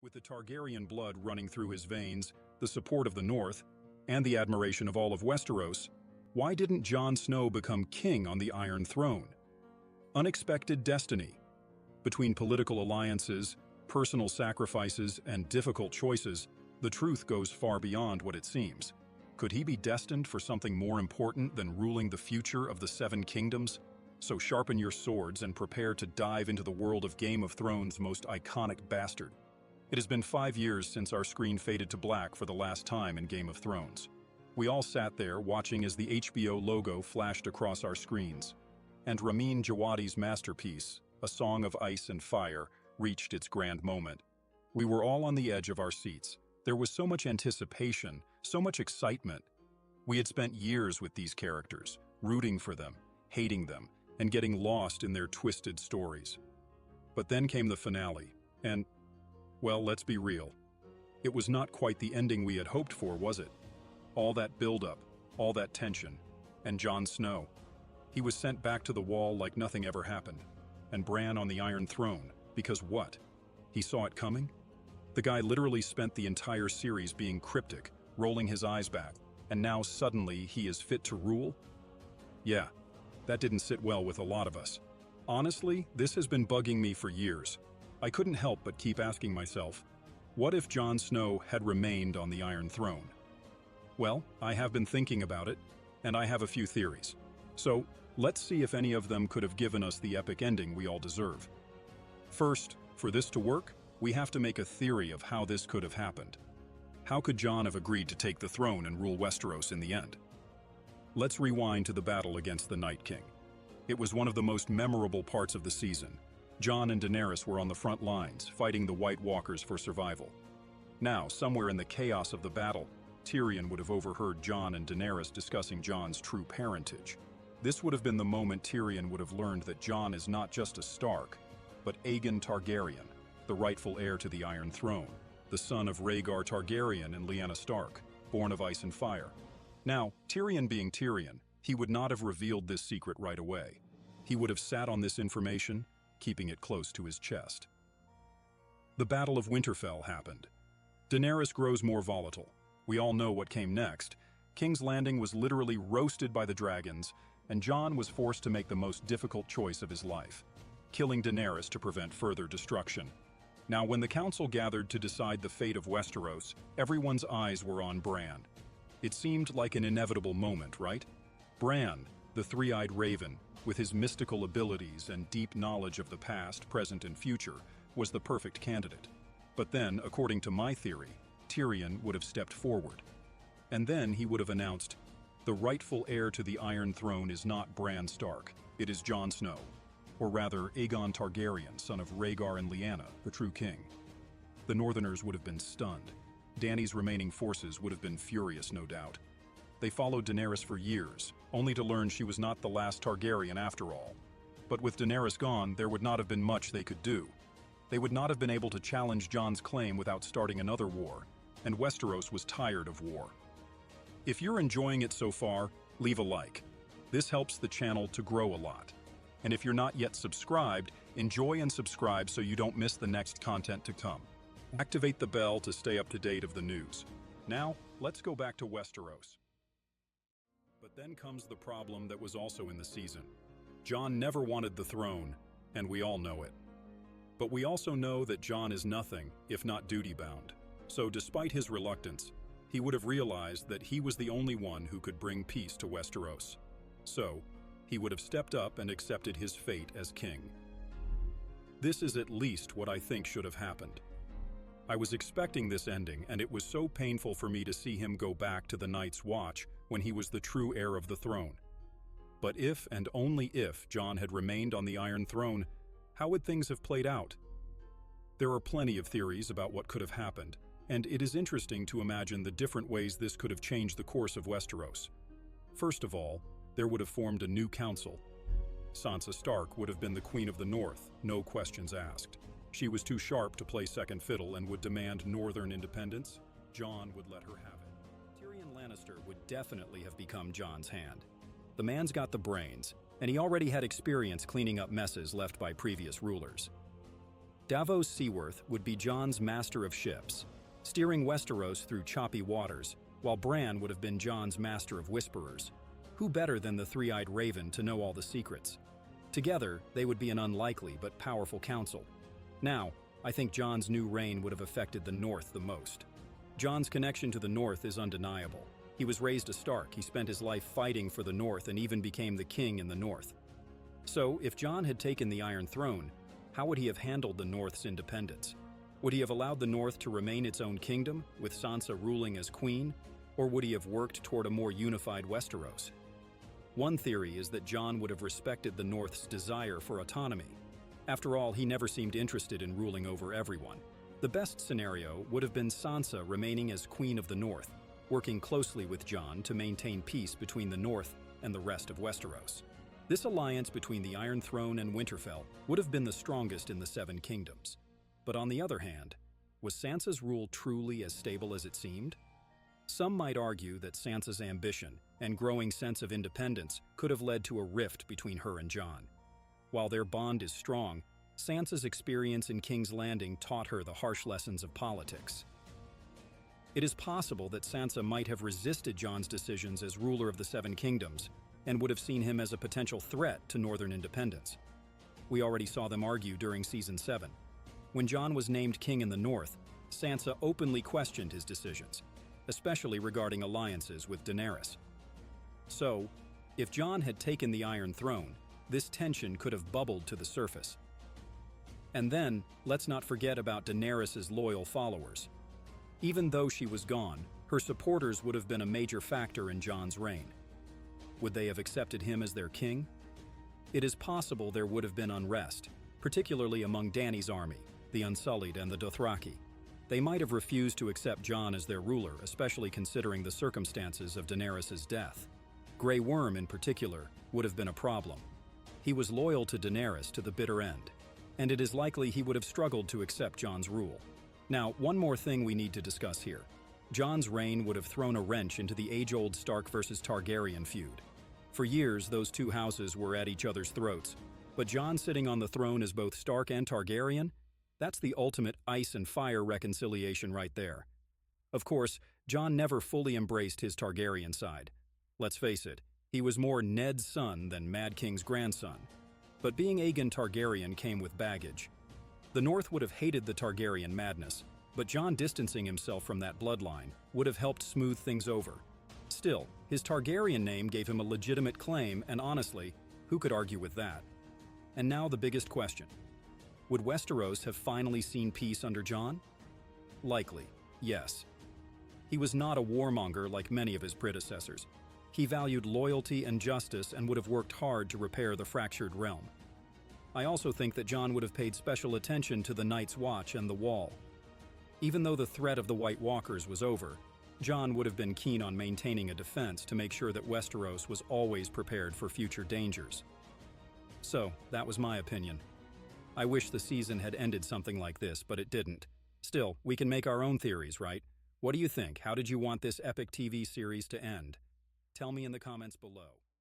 With the Targaryen blood running through his veins, the support of the North, and the admiration of all of Westeros, why didn't Jon Snow become king on the Iron Throne? Unexpected destiny. Between political alliances, personal sacrifices, and difficult choices, the truth goes far beyond what it seems. Could he be destined for something more important than ruling the future of the Seven Kingdoms? So sharpen your swords and prepare to dive into the world of Game of Thrones' most iconic bastard. It has been 5 years since our screen faded to black for the last time in Game of Thrones. We all sat there watching as the HBO logo flashed across our screens, and Ramin Djawadi's masterpiece, A Song of Ice and Fire, reached its grand moment. We were all on the edge of our seats. There was so much anticipation, so much excitement. We had spent years with these characters, rooting for them, hating them, and getting lost in their twisted stories. But then came the finale, and, well, let's be real. It was not quite the ending we had hoped for, was it? All that build-up, all that tension, and Jon Snow. He was sent back to the wall like nothing ever happened, and Bran on the Iron Throne, because what? He saw it coming? The guy literally spent the entire series being cryptic, rolling his eyes back, and now suddenly he is fit to rule? Yeah, that didn't sit well with a lot of us. Honestly, this has been bugging me for years. I couldn't help but keep asking myself, what if Jon Snow had remained on the Iron Throne? Well, I have been thinking about it, and I have a few theories. So, let's see if any of them could have given us the epic ending we all deserve. First, for this to work, we have to make a theory of how this could have happened. How could Jon have agreed to take the throne and rule Westeros in the end? Let's rewind to the battle against the Night King. It was one of the most memorable parts of the season. Jon and Daenerys were on the front lines, fighting the White Walkers for survival. Now, somewhere in the chaos of the battle, Tyrion would have overheard Jon and Daenerys discussing Jon's true parentage. This would have been the moment Tyrion would have learned that Jon is not just a Stark, but Aegon Targaryen, the rightful heir to the Iron Throne, the son of Rhaegar Targaryen and Lyanna Stark, born of ice and fire. Now, Tyrion being Tyrion, he would not have revealed this secret right away. He would have sat on this information, keeping it close to his chest. The Battle of Winterfell happened. Daenerys grows more volatile. We all know what came next. King's Landing was literally roasted by the dragons, and Jon was forced to make the most difficult choice of his life, killing Daenerys to prevent further destruction. Now, when the council gathered to decide the fate of Westeros, everyone's eyes were on Bran. It seemed like an inevitable moment, right? Bran, the three-eyed raven, with his mystical abilities and deep knowledge of the past, present, and future, was the perfect candidate. But then, according to my theory, Tyrion would have stepped forward. And then he would have announced, the rightful heir to the Iron Throne is not Bran Stark, it is Jon Snow. Or rather, Aegon Targaryen, son of Rhaegar and Lyanna, the true king. The Northerners would have been stunned. Dany's remaining forces would have been furious, no doubt. They followed Daenerys for years, only to learn she was not the last Targaryen after all. But with Daenerys gone, there would not have been much they could do. They would not have been able to challenge Jon's claim without starting another war, and Westeros was tired of war. If you're enjoying it so far, leave a like. This helps the channel to grow a lot. And if you're not yet subscribed, enjoy and subscribe so you don't miss the next content to come. Activate the bell to stay up to date of the news. Now, let's go back to Westeros. But then comes the problem that was also in the season. Jon never wanted the throne, and we all know it. But we also know that Jon is nothing if not duty-bound. So despite his reluctance, he would have realized that he was the only one who could bring peace to Westeros. So, he would have stepped up and accepted his fate as king. This is at least what I think should have happened. I was expecting this ending, and it was so painful for me to see him go back to the Night's Watch when he was the true heir of the throne. But if and only if Jon had remained on the Iron Throne, how would things have played out? There are plenty of theories about what could have happened, and it is interesting to imagine the different ways this could have changed the course of Westeros. First of all, there would have formed a new council. Sansa Stark would have been the Queen of the North, no questions asked. She was too sharp to play second fiddle and would demand northern independence. Jon would let her have it. Tyrion Lannister would definitely have become Jon's hand. The man's got the brains, and he already had experience cleaning up messes left by previous rulers. Davos Seaworth would be Jon's master of ships, steering Westeros through choppy waters, while Bran would have been Jon's master of whisperers. Who better than the three-eyed raven to know all the secrets? Together, they would be an unlikely but powerful council. Now, I think Jon's new reign would have affected the North the most. Jon's connection to the North is undeniable. He was raised a Stark, he spent his life fighting for the North and even became the king in the North. So, if Jon had taken the Iron Throne, how would he have handled the North's independence? Would he have allowed the North to remain its own kingdom, with Sansa ruling as queen, or would he have worked toward a more unified Westeros? One theory is that Jon would have respected the North's desire for autonomy. After all, he never seemed interested in ruling over everyone. The best scenario would have been Sansa remaining as Queen of the North, working closely with Jon to maintain peace between the North and the rest of Westeros. This alliance between the Iron Throne and Winterfell would have been the strongest in the Seven Kingdoms. But on the other hand, was Sansa's rule truly as stable as it seemed? Some might argue that Sansa's ambition and growing sense of independence could have led to a rift between her and Jon. While their bond is strong, Sansa's experience in King's Landing taught her the harsh lessons of politics. It is possible that Sansa might have resisted Jon's decisions as ruler of the Seven Kingdoms and would have seen him as a potential threat to northern independence. We already saw them argue during Season 7. When Jon was named king in the North, Sansa openly questioned his decisions, especially regarding alliances with Daenerys. So, if Jon had taken the Iron Throne, this tension could have bubbled to the surface. And then, let's not forget about Daenerys' loyal followers. Even though she was gone, her supporters would have been a major factor in Jon's reign. Would they have accepted him as their king? It is possible there would have been unrest, particularly among Dany's army, the Unsullied and the Dothraki. They might have refused to accept Jon as their ruler, especially considering the circumstances of Daenerys' death. Grey Worm, in particular, would have been a problem. He was loyal to Daenerys to the bitter end, and it is likely he would have struggled to accept Jon's rule. Now, one more thing we need to discuss here. Jon's reign would have thrown a wrench into the age-old Stark versus Targaryen feud. For years, those two houses were at each other's throats, but Jon sitting on the throne as both Stark and Targaryen? That's the ultimate ice and fire reconciliation right there. Of course, Jon never fully embraced his Targaryen side. Let's face it, he was more Ned's son than Mad King's grandson. But being Aegon Targaryen came with baggage. The North would have hated the Targaryen madness, but Jon distancing himself from that bloodline would have helped smooth things over. Still, his Targaryen name gave him a legitimate claim, and honestly, who could argue with that? And now the biggest question. Would Westeros have finally seen peace under Jon? Likely, yes. He was not a warmonger like many of his predecessors. He valued loyalty and justice and would have worked hard to repair the fractured realm. I also think that Jon would have paid special attention to the Night's Watch and the Wall. Even though the threat of the White Walkers was over, Jon would have been keen on maintaining a defense to make sure that Westeros was always prepared for future dangers. So, that was my opinion. I wish the season had ended something like this, but it didn't. Still, we can make our own theories, right? What do you think? How did you want this epic TV series to end? Tell me in the comments below.